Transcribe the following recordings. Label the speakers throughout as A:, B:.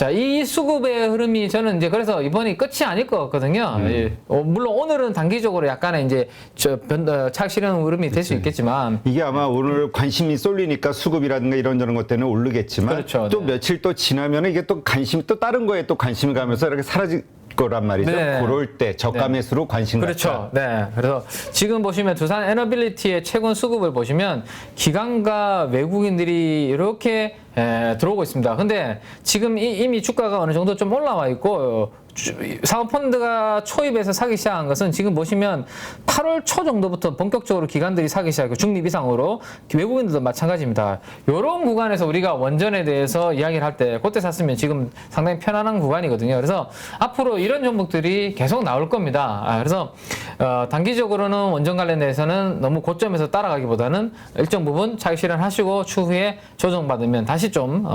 A: 자, 이 수급의 흐름이 저는 이제 그래서 이번이 끝이 아닐 것 같거든요. 물론 오늘은 단기적으로 약간의 이제 착실한 흐름이 될 수 있겠지만
B: 이게 아마 오늘 관심이 쏠리니까 수급이라든가 이런저런 것 때문에 오르겠지만
A: 그렇죠.
B: 또
A: 네.
B: 며칠 또 지나면 이게 또 관심이 또 다른 거에 또 관심이 가면서 이렇게 사라질 거란 말이죠.
A: 네.
B: 그럴 때 저가 매수로 관심
A: 그렇죠.
B: 갖자.
A: 네. 그래서 지금 보시면 두산 에너빌리티의 최근 수급을 보시면 기관과 외국인들이 이렇게 들어오고 있습니다. 근데 지금 이미 주가가 어느 정도 좀 올라와 있고 사모펀드가 초입에서 사기 시작한 것은 지금 보시면 8월 초 정도부터 본격적으로 기관들이 사기 시작했고 중립 이상으로 외국인들도 마찬가지입니다. 이런 구간에서 우리가 원전에 대해서 이야기를 할 때 그때 샀으면 지금 상당히 편안한 구간이거든요. 그래서 앞으로 이런 종목들이 계속 나올 겁니다. 그래서 단기적으로는 원전 관련해서는 너무 고점에서 따라가기보다는 일정 부분 차익 실현하시고 추후에 조정받으면 다시 좀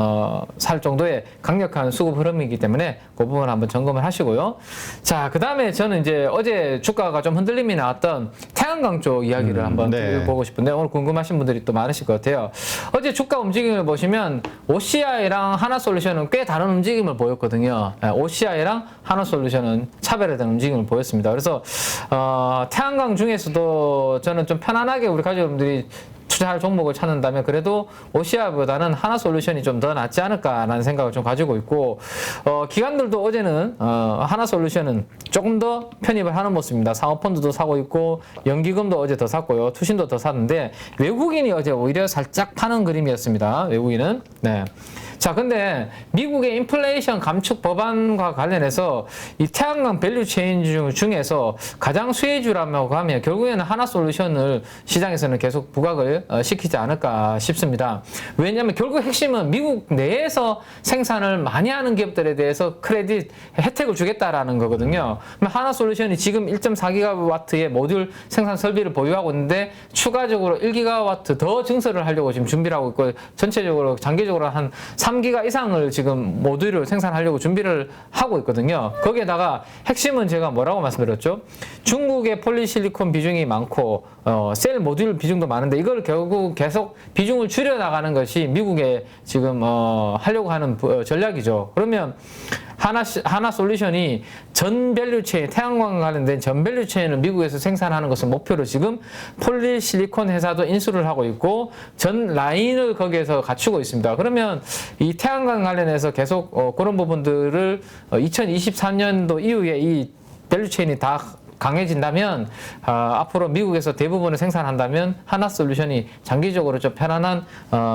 A: 살 정도의 강력한 수급 흐름이기 때문에 그 부분 한번 점검을 하시고요. 자, 그 다음에 저는 이제 어제 주가가 좀 흔들림이 나왔던 태양광 쪽 이야기를 한번 보고 싶은데 오늘 궁금하신 분들이 또 많으실 것 같아요. 어제 주가 움직임을 보시면 OCI랑 하나솔루션은 꽤 다른 움직임을 보였거든요. OCI랑 하나솔루션은 차별화된 움직임을 보였습니다. 그래서 태양광 중에서도 저는 좀 편안하게 우리 가족분들이 투자할 종목을 찾는다면 그래도 OCI보다는 하나솔루션이 좀 더 낫지 않을까라는 생각을 좀 가지고 있고 기관들도 어제는 하나솔루션은 조금 더 편입을 하는 모습입니다. 사모펀드도 사고 있고 연기금도 어제 더 샀고요. 투신도 더 샀는데 외국인이 어제 오히려 살짝 파는 그림이었습니다. 외국인은. 네. 자, 근데 미국의 인플레이션 감축 법안과 관련해서 이 태양광 밸류 체인 중에서 가장 수혜주라고 하면 결국에는 하나솔루션을 시장에서는 계속 부각을 시키지 않을까 싶습니다. 왜냐하면 결국 핵심은 미국 내에서 생산을 많이 하는 기업들에 대해서 크레딧 혜택을 주겠다라는 거거든요. 그럼 하나솔루션이 지금 1.4기가와트의 모듈 생산 설비를 보유하고 있는데 추가적으로 1기가와트 더 증설을 하려고 지금 준비를 하고 있고 전체적으로 장기적으로 한 3기가 이상을 지금 모듈을 생산하려고 준비를 하고 있거든요. 거기에다가 핵심은 제가 뭐라고 말씀드렸죠? 중국의 폴리실리콘 비중이 많고 셀 모듈 비중도 많은데 이걸 결국 계속 비중을 줄여나가는 것이 미국에 지금 하려고 하는 전략이죠. 그러면 하나솔루션이 전 밸류체인, 태양광 관련된 전 밸류체인을 미국에서 생산하는 것을 목표로 지금 폴리실리콘 회사도 인수를 하고 있고 전 라인을 거기에서 갖추고 있습니다. 그러면 이 태양광 관련해서 계속 그런 부분들을 2023년도 이후에 이 밸류체인이 다 강해진다면 앞으로 미국에서 대부분을 생산한다면 하나솔루션이 장기적으로 좀 편안한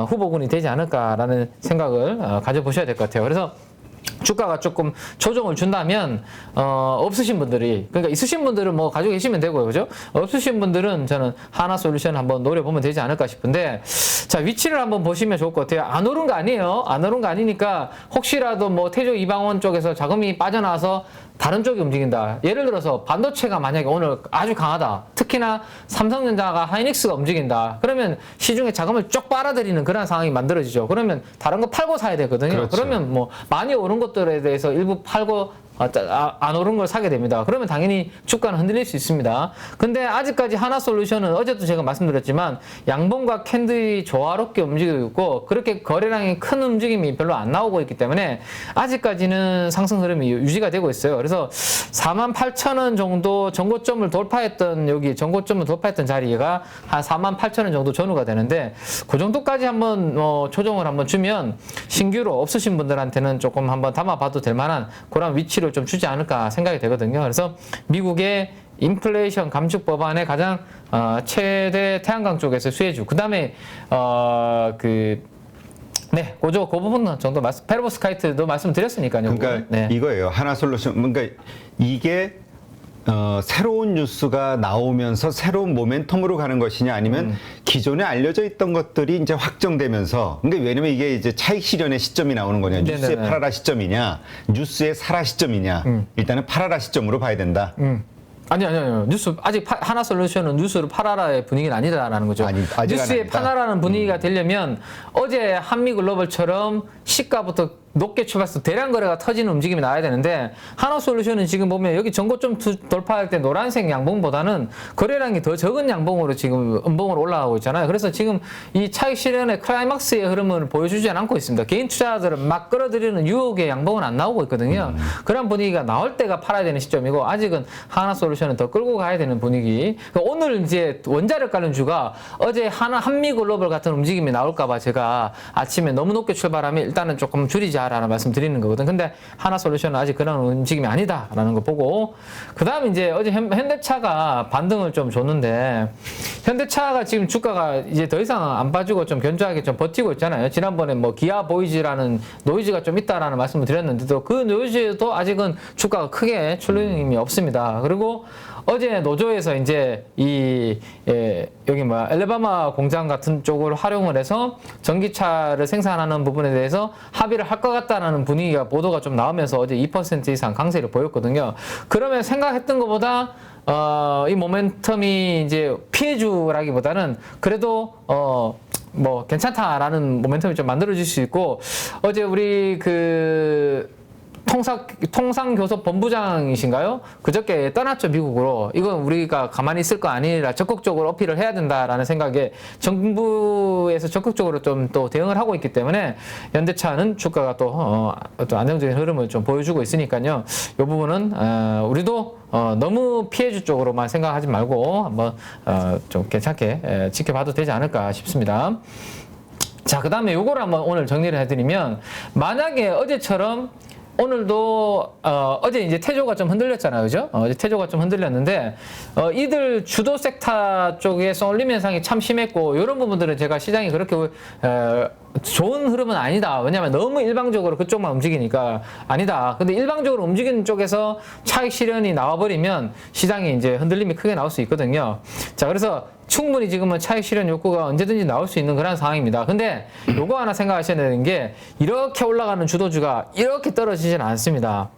A: 후보군이 되지 않을까라는 생각을 가져보셔야 될 것 같아요. 그래서 주가가 조금 조정을 준다면 없으신 분들이 그러니까 있으신 분들은 뭐 가지고 계시면 되고요, 그죠? 없으신 분들은 저는 하나솔루션 한번 노려보면 되지 않을까 싶은데 자 위치를 한번 보시면 좋을 것 같아요. 안 오른 거 아니에요. 안 오른 거 아니니까 혹시라도 뭐 태조 이방원 쪽에서 자금이 빠져나와서 다른 쪽이 움직인다. 예를 들어서 반도체가 만약에 오늘 아주 강하다. 특히나 삼성전자가 하이닉스가 움직인다. 그러면 시중에 자금을 쭉 빨아들이는 그런 상황이 만들어지죠. 그러면 다른 거 팔고 사야 되거든요.
B: 그렇죠.
A: 그러면 뭐 많이 오른 것들에 대해서 일부 팔고 안 오른 걸 사게 됩니다. 그러면 당연히 주가는 흔들릴 수 있습니다. 근데 아직까지 하나솔루션은 어제도 제가 말씀드렸지만 양봉과 캔들이 조화롭게 움직이고 있고 그렇게 거래량이 큰 움직임이 별로 안 나오고 있기 때문에 아직까지는 상승 흐름이 유지가 되고 있어요. 그래서 48,000원 정도 전고점을 돌파했던 여기 전고점을 돌파했던 자리가 한 48,000원 정도 전후가 되는데 그 정도까지 한번 조정을 한번 주면 신규로 없으신 분들한테는 조금 한번 담아봐도 될 만한 그런 위치로 좀 주지 않을까 생각이 되거든요. 그래서 미국의 인플레이션 감축 법안의 가장 최대 태양광 쪽에서 수혜주. 그다음에 네, 그 부분 정도 페로보스카이트도 말씀드렸으니까요.
B: 그러니까
A: 네.
B: 이거예요. 하나솔루션. 그러니까 이게 새로운 뉴스가 나오면서 새로운 모멘텀으로 가는 것이냐 아니면 기존에 알려져 있던 것들이 이제 확정되면서 그러니까 왜냐면 이게 이제 차익 실현의 시점이 나오는 거냐 뉴스의
A: 네네네.
B: 팔아라 시점이냐 뉴스의 사라 시점이냐 일단은 팔아라 시점으로 봐야 된다.
A: 아니요. 뉴스, 아직 하나솔루션은 뉴스를 팔아라의 분위기는 아니다라는 거죠.
B: 아직
A: 뉴스에
B: 아니다.
A: 팔아라는 분위기가 되려면 어제 한미글로벌처럼 시가부터 높게 출발해서 대량 거래가 터지는 움직임이 나와야 되는데 하나솔루션은 지금 보면 여기 전고점 돌파할 때 노란색 양봉보다는 거래량이 더 적은 양봉으로 지금 음봉으로 올라가고 있잖아요. 그래서 지금 이 차익 실현의 클라이막스의 흐름을 보여주지 않고 있습니다. 개인 투자자들은 막 끌어들이는 유혹의 양봉은 안 나오고 있거든요. 그런 분위기가 나올 때가 팔아야 되는 시점이고 아직은 하나솔루션은 더 끌고 가야 되는 분위기. 그러니까 오늘 이제 원자력 관련 주가 어제 한미글로벌 같은 움직임이 나올까봐 제가 아침에 너무 높게 출발하면 일단은 조금 줄이자라는 말씀 드리는 거거든. 근데 하나솔루션은 아직 그런 움직임이 아니다라는 거 보고 그 다음 이제 어제 현대차가 반등을 좀 줬는데 현대차가 지금 주가가 이제 더 이상 안 빠지고 좀 견조하게 좀 버티고 있잖아요. 지난번에 뭐 기아 보이즈라는 노이즈가 좀 있다라는 말씀을 드렸는데도 그 노이즈도 아직은 주가가 크게 출렁임이 없습니다. 그리고 어제 노조에서 이제 여기 엘레바마 공장 같은 쪽을 활용을 해서 전기차를 생산하는 부분에 대해서 합의를 할 것 같다라는 분위기가 보도가 좀 나오면서 어제 2% 이상 강세를 보였거든요. 그러면 생각했던 것보다 이 모멘텀이 이제 피해주라기보다는 그래도 뭐 괜찮다라는 모멘텀이 좀 만들어질 수 있고 어제 우리 통상교섭 본부장이신가요? 그저께 떠났죠, 미국으로. 이건 우리가 가만히 있을 거 아니라 적극적으로 어필을 해야 된다라는 생각에 정부에서 적극적으로 좀 또 대응을 하고 있기 때문에 현대차는 주가가 또 안정적인 흐름을 좀 보여주고 있으니까요. 이 부분은 우리도 너무 피해주 쪽으로만 생각하지 말고 한번 좀 괜찮게 지켜봐도 되지 않을까 싶습니다. 자, 그 다음에 요거를 한번 오늘 정리를 해드리면 만약에 어제처럼 오늘도 어제 이제 태조가 좀 흔들렸잖아요, 그죠? 어제 태조가 좀 흔들렸는데 이들 주도 섹터 쪽에 쏠림 현상이 참 심했고 이런 부분들은 제가 시장이 그렇게 좋은 흐름은 아니다. 왜냐하면 너무 일방적으로 그쪽만 움직이니까 아니다. 근데 일방적으로 움직이는 쪽에서 차익 실현이 나와버리면 시장이 이제 흔들림이 크게 나올 수 있거든요. 자, 그래서 충분히 지금은 차익 실현 욕구가 언제든지 나올 수 있는 그런 상황입니다. 근데 요거 하나 생각하셔야 되는 게 이렇게 올라가는 주도주가 이렇게 떨어지진 않습니다.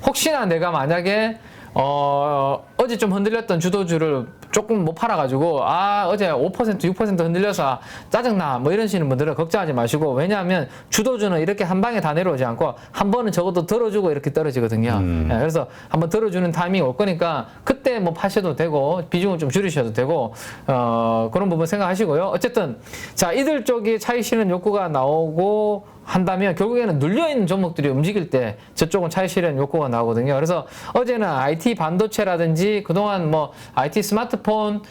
A: 혹시나 내가 만약에 어제 좀 흔들렸던 주도주를 조금 못 팔아가지고 어제 5% 6% 흔들려서 짜증나 뭐 이러시는 분들은 걱정하지 마시고 왜냐하면 주도주는 이렇게 한 방에 다 내려오지 않고 한 번은 적어도 들어주고 이렇게 떨어지거든요. 네, 그래서 한번 들어주는 타이밍이 올 거니까 그때 뭐 파셔도 되고 비중을 좀 줄이셔도 되고 그런 부분 생각하시고요. 어쨌든 자 이들 쪽이 차익 실현 욕구가 나오고 한다면 결국에는 눌려있는 종목들이 움직일 때 저쪽은 차익 실현 욕구가 나오거든요. 그래서 어제는 IT 반도체라든지 그동안 뭐 IT 스마트폰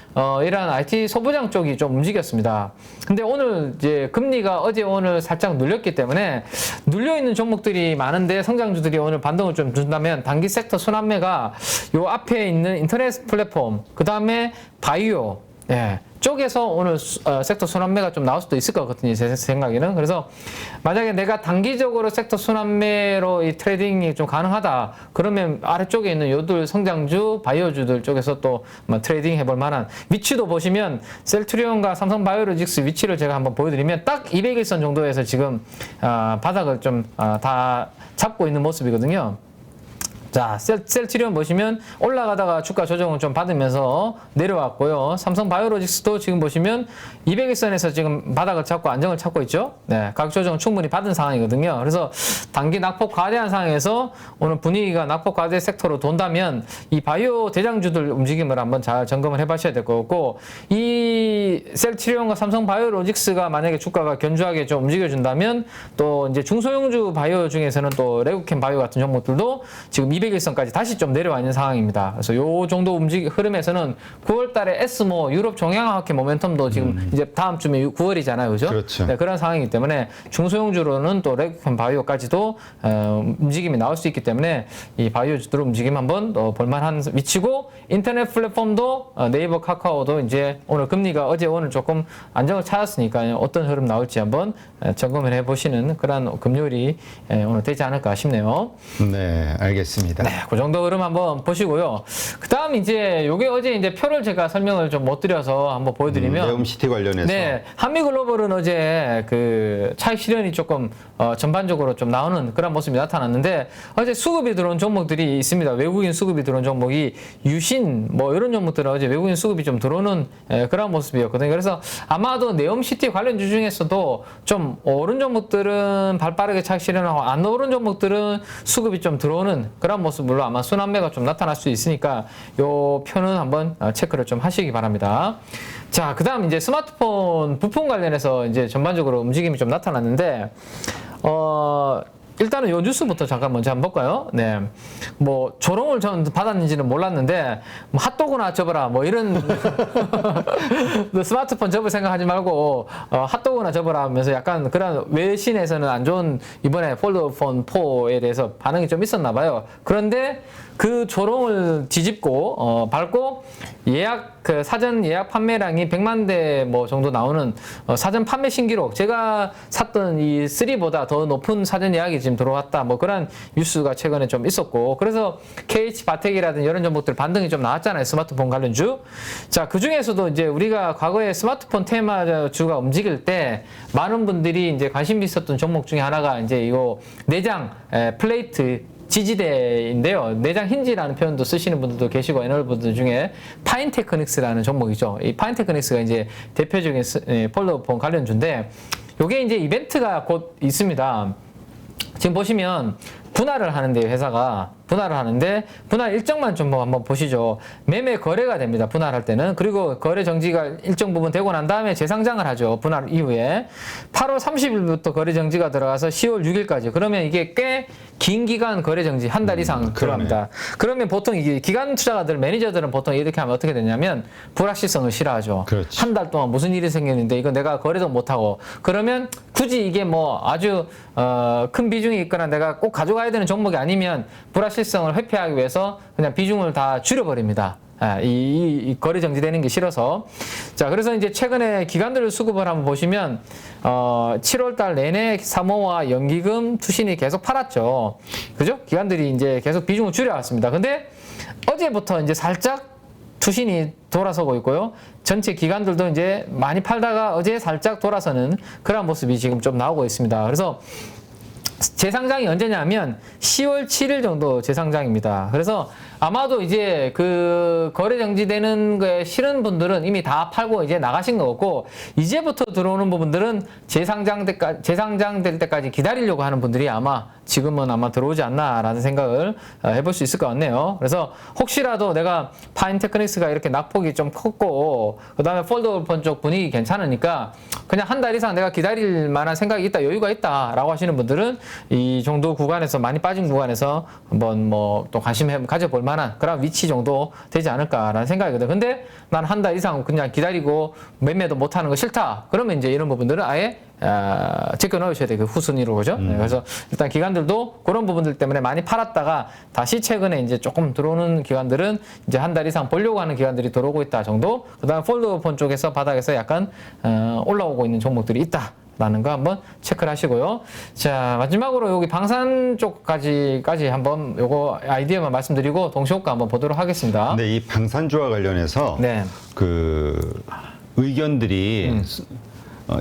A: 이런 IT 소부장 쪽이 좀 움직였습니다. 근데 오늘 이제 금리가 어제 오늘 살짝 눌렸기 때문에 눌려있는 종목들이 많은데 성장주들이 오늘 반등을 좀 준다면 단기 섹터 순환매가 요 앞에 있는 인터넷 플랫폼 그 다음에 바이오 쪽에서 오늘 섹터 순환매가 좀 나올 수도 있을 것 같거든요. 제 생각에는. 그래서 만약에 내가 단기적으로 섹터 순환매로 이 트레이딩이 좀 가능하다. 그러면 아래쪽에 있는 요들 성장주, 바이오주들 쪽에서 또 트레이딩 해볼 만한 위치도 보시면 셀트리온과 삼성바이오로직스 위치를 제가 한번 보여드리면 딱 200일선 정도에서 지금 바닥을 좀 다 잡고 있는 모습이거든요. 자, 셀트리온 보시면 올라가다가 주가 조정을 좀 받으면서 내려왔고요. 삼성바이오로직스도 지금 보시면 200일선에서 지금 바닥을 잡고 안정을 찾고 있죠. 네, 가격 조정을 충분히 받은 상황이거든요. 그래서 단기 낙폭 과대한 상황에서 오늘 분위기가 낙폭 과대 섹터로 돈다면 이 바이오 대장주들 움직임을 한번 잘 점검을 해봐셔야 될 것 같고 이 셀트리온과 삼성바이오로직스가 만약에 주가가 견조하게 좀 움직여준다면 또 이제 중소형주 바이오 중에서는 또 레고캠 바이오 같은 종목들도 지금 200일선까지 다시 좀 내려와 있는 상황입니다. 그래서 요 정도 흐름에서는 9월 달에 에스모 유럽 종양학회 모멘텀도 지금 이제 다음 주면 9월이잖아요. 그죠?
B: 그렇죠.
A: 네, 그런 상황이기 때문에 중소형주로는 또 레고캠 바이오까지도 움직임이 나올 수 있기 때문에 이 바이오주들 움직임 한번 볼만한 위치고 인터넷 플랫폼도 네이버 카카오도 이제 오늘 금리가 어제 오늘 조금 안정을 찾았으니까 어떤 흐름 나올지 한번 점검을 해보시는 그런 금요일이 오늘 되지 않을까 싶네요.
B: 네, 알겠습니다. 있습니다.
A: 네, 그 정도 흐름 한번 보시고요. 그다음 이제 요게 어제 이제 표를 제가 설명을 좀 못 드려서 한번 보여드리면
B: 네옴시티 관련해서
A: 네, 한미글로벌은 어제 그 차익 실현이 조금 전반적으로 좀 나오는 그런 모습이 나타났는데 어제 수급이 들어온 종목들이 있습니다. 외국인 수급이 들어온 종목이 유신 뭐 이런 종목들은 어제 외국인 수급이 좀 들어오는 그런 모습이었거든요. 그래서 아마도 네옴시티 관련주 중에서도 좀 오른 종목들은 발 빠르게 차익 실현하고 안 오른 종목들은 수급이 좀 들어오는 그런 모습으로 아마 순환매가 좀 나타날 수 있으니까 요 표는 한번 체크를 좀 하시기 바랍니다. 자, 그 다음 이제 스마트폰 부품 관련해서 이제 전반적으로 움직임이 좀 나타났는데, 일단은 요 뉴스부터 잠깐 먼저 한번 볼까요? 네. 뭐, 조롱을 전 받았는지는 몰랐는데, 뭐 핫도그나 접어라, 뭐 이런, 스마트폰 접을 생각하지 말고, 핫도그나 접어라 하면서 약간 그런 외신에서는 안 좋은 이번에 폴더폰 4에 대해서 반응이 좀 있었나 봐요. 그런데 그 조롱을 뒤집고, 밟고, 그 사전 예약 판매량이 100만 대 뭐 정도 나오는 사전 판매 신기록. 제가 샀던 이 3보다 더 높은 사전 예약이 지금 들어왔다. 뭐 그런 뉴스가 최근에 좀 있었고. 그래서 KH바텍이라든지 이런 종목들 반등이 좀 나왔잖아요. 스마트폰 관련주. 자, 그 중에서도 이제 우리가 과거에 스마트폰 테마주가 움직일 때 많은 분들이 이제 관심이 있었던 종목 중에 하나가 이제 이거 내장 플레이트 지지대인데요. 내장 힌지라는 표현도 쓰시는 분들도 계시고 애널분들 중에 파인테크닉스라는 종목이죠. 이 파인테크닉스가 이제 대표적인 폴더폰 관련주인데 요게 이제 이벤트가 곧 있습니다. 지금 보시면 분할을 하는데요, 회사가. 분할을 하는데, 분할 일정만 좀 한번 보시죠. 매매 거래가 됩니다, 분할할 때는. 그리고 거래 정지가 일정 부분 되고 난 다음에 재상장을 하죠, 분할 이후에. 8월 30일부터 거래 정지가 들어가서 10월 6일까지. 그러면 이게 꽤 긴 기간 거래 정지, 한 달 이상 들어갑니다. 그러면 보통 이게 기관 투자가들, 매니저들은 보통 이렇게 하면 어떻게 되냐면, 불확실성을 싫어하죠.
B: 그렇지.
A: 한 달 동안 무슨 일이 생겼는데, 이거 내가 거래도 못하고. 그러면 굳이 이게 뭐 아주, 큰 비중이 있거나 내가 꼭 가져가야 되는 종목이 아니면 불확실성을 회피하기 위해서 그냥 비중을 다 줄여버립니다. 이 거래 정지되는 게 싫어서. 자, 그래서 이제 최근에 기관들 수급을 한번 보시면 7월 달 내내 사모와 연기금, 투신이 계속 팔았죠. 그죠? 기관들이 이제 계속 비중을 줄여왔습니다. 근데 어제부터 이제 살짝 투신이 돌아서고 있고요. 전체 기관들도 이제 많이 팔다가 어제 살짝 돌아서는 그런 모습이 지금 좀 나오고 있습니다. 그래서 재상장이 언제냐면 10월 7일 정도 재상장입니다. 그래서 아마도 이제 그 거래 정지되는 거에 싫은 분들은 이미 다 팔고 이제 나가신 거고, 이제부터 들어오는 부분들은 재상장 될 때까지 기다리려고 하는 분들이 아마 지금은 아마 들어오지 않나라는 생각을 해볼 수 있을 것 같네요. 그래서 혹시라도 내가 파인테크닉스가 이렇게 낙폭이 좀 컸고, 그 다음에 폴더폰 쪽 분위기 괜찮으니까 그냥 한 달 이상 내가 기다릴 만한 생각이 있다, 여유가 있다라고 하시는 분들은 이 정도 구간에서, 많이 빠진 구간에서 한번 뭐 또 관심 가져볼 만한 그런 위치 정도 되지 않을까라는 생각이거든요. 근데 난 한 달 이상 그냥 기다리고 매매도 못하는 거 싫다. 그러면 이제 이런 부분들은 아예 제껴 넣으셔야 돼요. 그 후순위로, 그죠? 네, 그래서 일단 기관들도 그런 부분들 때문에 많이 팔았다가 다시 최근에 이제 조금 들어오는 기관들은 이제 한 달 이상 보려고 하는 기관들이 들어오고 있다 정도. 그 다음 폴더폰 쪽에서 바닥에서 약간 올라오고 있는 종목들이 있다. 라는 거 한번 체크를 하시고요. 자, 마지막으로 여기 방산 쪽까지 한번 요거 아이디어만 말씀드리고 동시효과 한번 보도록 하겠습니다.
B: 근데 이 방산주와 관련해서
A: 네.
B: 그 의견들이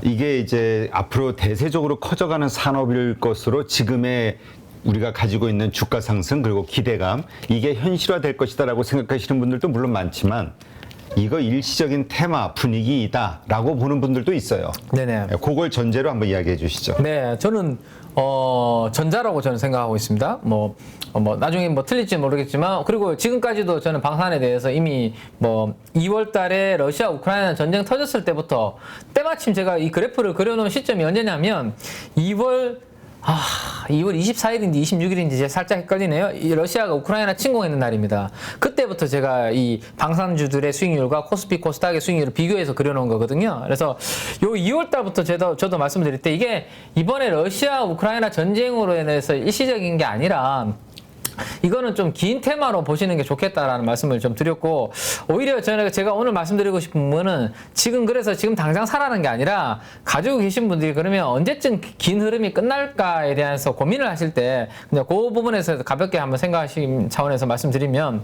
B: 이게 이제 앞으로 대세적으로 커져가는 산업일 것으로 지금의 우리가 가지고 있는 주가 상승 그리고 기대감, 이게 현실화될 것이다라고 생각하시는 분들도 물론 많지만 이거 일시적인 테마 분위기이다라고 보는 분들도 있어요.
A: 네네.
B: 그걸 전제로 한번 이야기해 주시죠.
A: 네, 저는 전자라고 저는 생각하고 있습니다. 뭐 나중에 뭐 틀릴지 모르겠지만, 그리고 지금까지도 저는 방산에 대해서 이미 뭐 2월 달에 러시아 우크라이나 전쟁 터졌을 때부터 때마침 제가 이 그래프를 그려놓은 시점이 언제냐면 2월 24일인지 26일인지 제가 살짝 헷갈리네요. 이 러시아가 우크라이나 침공했는 날입니다. 그때부터 제가 이 방산주들의 수익률과 코스피 코스닥의 수익률을 비교해서 그려놓은 거거든요. 그래서 요 2월 달부터 저도 말씀드릴 때 이게 이번에 러시아 우크라이나 전쟁으로 인해서 일시적인 게 아니라 이거는 좀 긴 테마로 보시는 게 좋겠다라는 말씀을 좀 드렸고, 오히려 제가 오늘 말씀드리고 싶은 거는 지금 그래서 지금 당장 사라는 게 아니라 가지고 계신 분들이 그러면 언제쯤 긴 흐름이 끝날까에 대해서 고민을 하실 때 그냥 그 부분에서 가볍게 한번 생각하시는 차원에서 말씀드리면,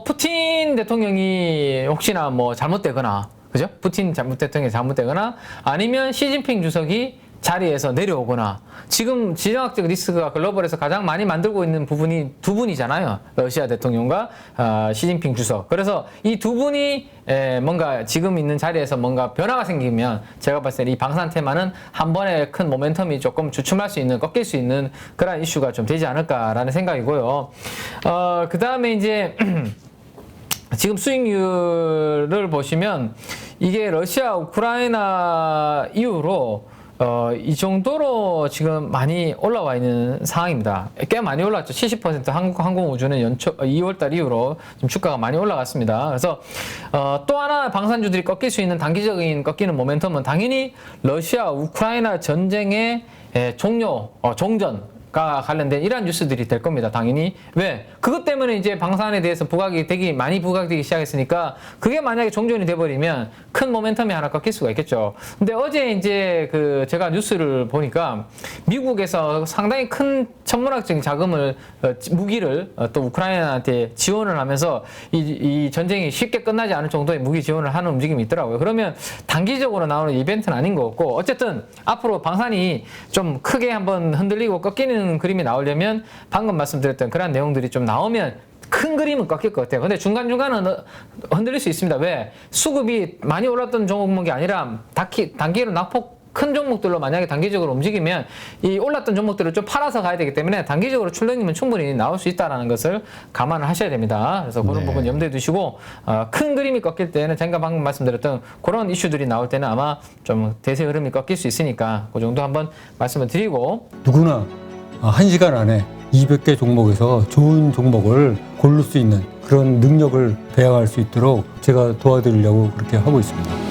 A: 푸틴 대통령이 혹시나 뭐 잘못되거나, 그죠? 푸틴 대통령이 잘못되거나 아니면 시진핑 주석이 자리에서 내려오거나, 지금 지정학적 리스크가 글로벌에서 가장 많이 만들고 있는 부분이 두 분이잖아요. 러시아 대통령과 시진핑 주석. 그래서 이 두 분이 뭔가 지금 있는 자리에서 뭔가 변화가 생기면 제가 봤을 때 이 방산 테마는 한 번에 큰 모멘텀이 조금 주춤할 수 있는, 꺾일 수 있는 그런 이슈가 좀 되지 않을까라는 생각이고요. 그 다음에 이제 지금 수익률을 보시면 이게 러시아 우크라이나 이후로 이 정도로 지금 많이 올라와 있는 상황입니다. 꽤 많이 올랐죠. 70% 항공우주는 2월달 이후로 좀 주가가 많이 올라갔습니다. 그래서 또 하나 방산주들이 꺾일 수 있는 단기적인 꺾이는 모멘텀은 당연히 러시아 우크라이나 전쟁의 종료, 종전 가 관련된 이러한 뉴스들이 될 겁니다. 당연히. 왜? 그것 때문에 이제 방산에 대해서 많이 부각되기 시작했으니까 그게 만약에 종전이 돼버리면 큰 모멘텀이 하나 꺾일 수가 있겠죠. 근데 어제 이제 제가 뉴스를 보니까 미국에서 상당히 큰 천문학적인 자금을, 무기를 또 우크라이나한테 지원을 하면서 이 전쟁이 쉽게 끝나지 않을 정도의 무기 지원을 하는 움직임이 있더라고요. 그러면 단기적으로 나오는 이벤트는 아닌 것 같고, 어쨌든 앞으로 방산이 좀 크게 한번 흔들리고 꺾이는 그림이 나오려면 방금 말씀드렸던 그런 내용들이 좀 나오면 큰 그림은 꺾일 것 같아요. 근데 중간중간은 흔들릴 수 있습니다. 왜? 수급이 많이 올랐던 종목이 아니라 단기로 낙폭 큰 종목들로 만약에 단기적으로 움직이면 이 올랐던 종목들을 좀 팔아서 가야 되기 때문에 단기적으로 출렁이면 충분히 나올 수 있다는 것을 감안을 하셔야 됩니다. 그래서 그런 부분 염두에 두시고, 큰 그림이 꺾일 때는 제가 방금 말씀드렸던 그런 이슈들이 나올 때는 아마 좀 대세 흐름이 꺾일 수 있으니까 그 정도 한번 말씀을 드리고,
C: 누구나 1시간 안에 200개 종목에서 좋은 종목을 고를 수 있는 그런 능력을 배양할 수 있도록 제가 도와드리려고 그렇게 하고 있습니다.